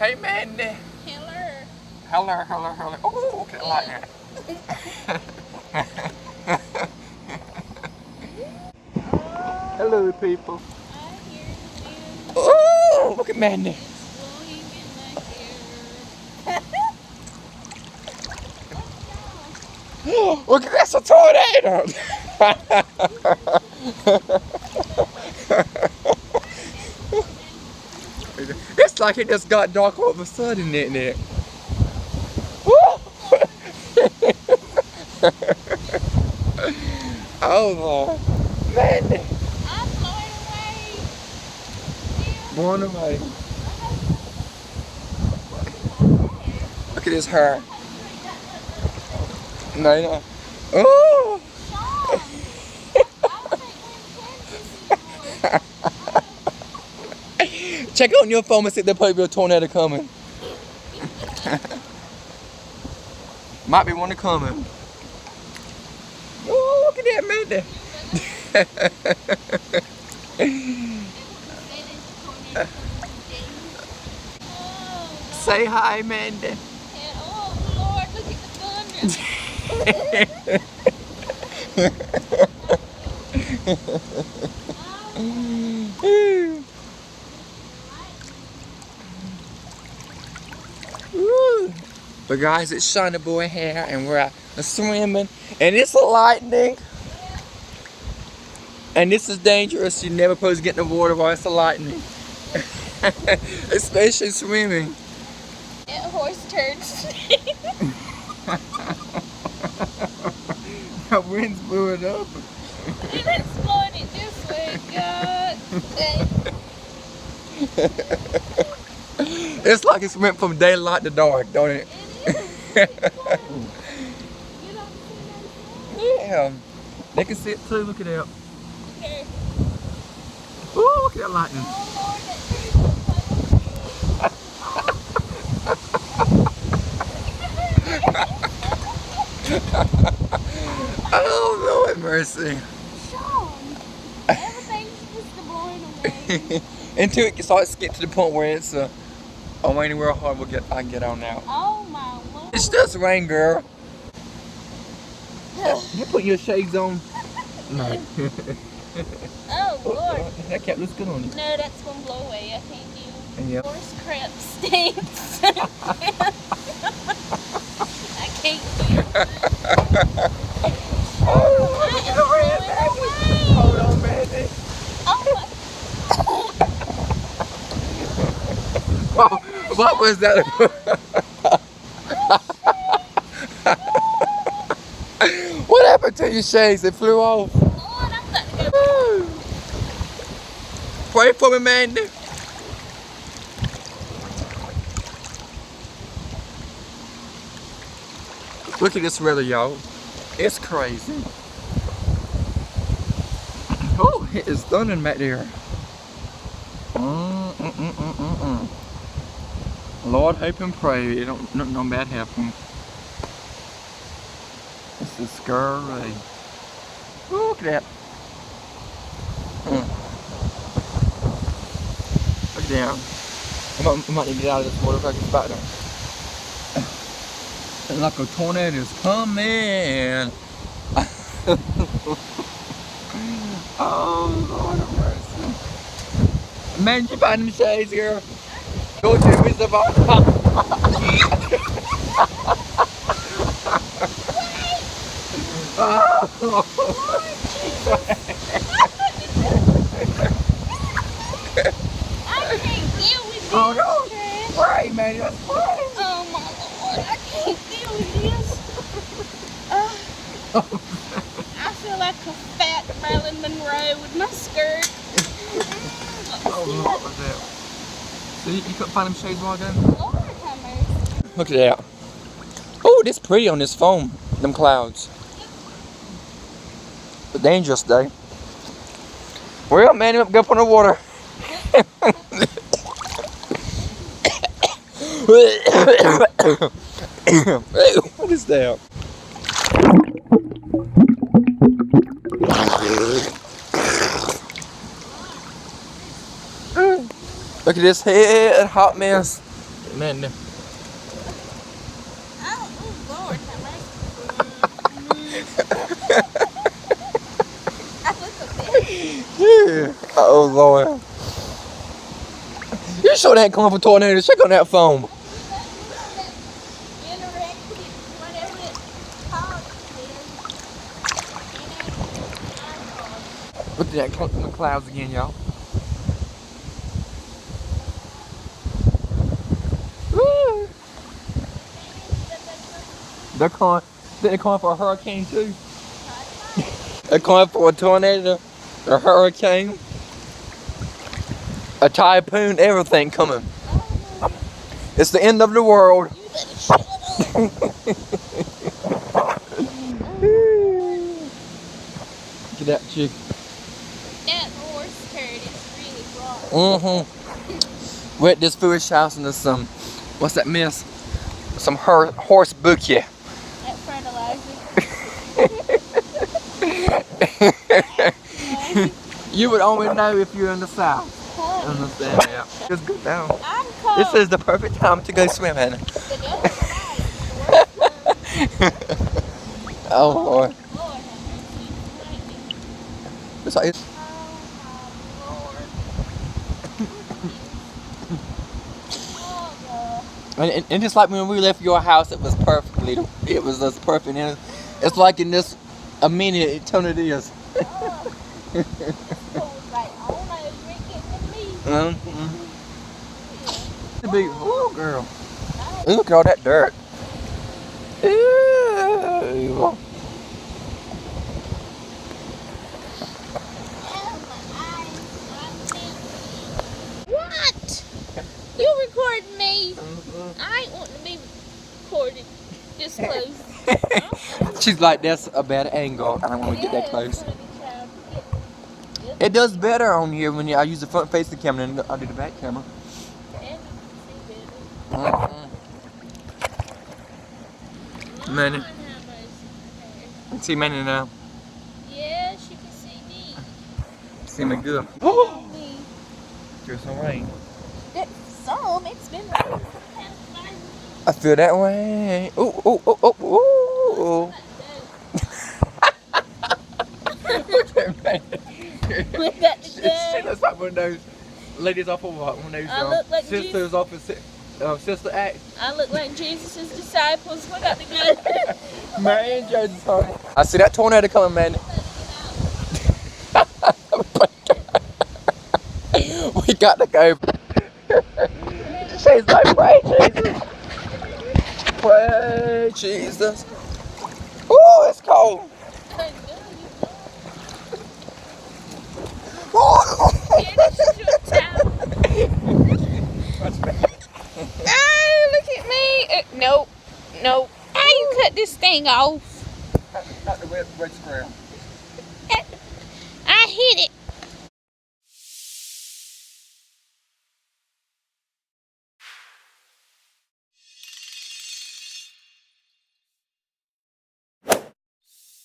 Hey, Mandy. Hello. Hello. Oh, okay, I like that. Hello, people. I hear the wind. Oh, look at Mandy. It's blowing in my hair. Look at that's a tornado. It's like it just got dark all of a sudden, didn't it? Oh Lord, Mandy. I'm blowing away. Blown away. Look at his hair. No. Oh. Check on your phone and see if there probably be a tornado coming. Might be one coming. Oh, look at that, Mandy. Say hi, Mandy. Oh Lord, look at the thunder. But guys, it's Shawny Boy here, and we're out swimming, and it's lightning, and this is dangerous. You're never supposed to get in the water while it's lightning, especially swimming. Yeah, horse turds. The wind's blew it up. It's blowing it this way, God. It's like it's went from daylight to dark, don't it? Yeah, they can see it too. Look at that. Okay. Ooh, look at that lightning. Oh Lord, Oh Lord mercy. Sean, everything's just blowing away. Until it starts to get to the point where it's oh, anywhere hard I can get on now. Oh my Lord. It's just rain, girl. You put your shades on? No. Oh Lord. That cap looks good on you. No, that's gonna blow away. I can't do. Yeah. Horse crap stinks. I can't do. Oh, look at the red baby. Hold on, Mandy. Oh my. What was that? What happened to your shades? They flew off. Lord, I'm gonna go. Pray for me, Mandy. Look at this weather, y'all. It's crazy. Oh, it is thundering back there. Lord, hope and pray it don't no bad happen. This is scary. Ooh, look at that. Look down. I might need to get out of this water if I get back there. And like a tornado is coming. Oh, Lord of mercy. Man, did you find them shades, girl? Go to the Wizard of Oz. I can't deal with this. Oh no! Right, man, that's fine. Oh my Lord, I can't deal with this. I feel like a fat Marilyn Monroe with my skirt. Oh, what was that? So you couldn't find them shades while ago? Lord have mercy. Look at that. Oh, this pretty on this foam. Them clouds. But dangerous day. Well, man, you go up on the water. What is that? Look at this head, hot mess. Man, Oh, Lord, have mercy. I look a bit. yeah. Oh Lord. You sure they ain't coming for tornado? Check on that phone. Whatever it's called. Look at that the clouds again, y'all. Woo. They're calling for a hurricane too. They're calling for a tornado, a hurricane, a typhoon, everything coming. It's the end of the world. You better shut up. Look at that chick. That horse turd is really wrong. We're at this foolish house and there's some, what's that mess? Some horse bouquet. That fertilizer. You would only know if you're in the south. Understand that? Just go down. I'm cold. This is the perfect time to go swimming. The devil's right. Oh Lord. Lord have mercy. It's like, Oh my Lord. and just like when we left your house, it was perfectly. It was just perfect. And it's like in this a minute eternity is. The big, ooh, girl. Ooh, look at all that dirt. Ew. What? You recording me? I ain't wanting to be recorded this close. She's like, that's a bad angle. I don't want to get that close. It does better on here when I use the front facing camera and I do the back camera. Manny. See Manny now. Yeah, she can see me. See me good. Oh! There's some rain. It's been raining. I feel that way. Ooh, ooh, ooh, ooh, ooh. We got to She go. looks like one of those ladies off of one of those I look like sisters Jesus. off of Sister Act. I look like Jesus' disciples. We got to go. Mary and Joseph, honey. I see that tornado coming, man. We got to go. She's like, pray Jesus. Pray Jesus. Ooh, it's cold. Oh, look at me. Nope. Nope. How you cut this thing off? Not the wet square. I hit it.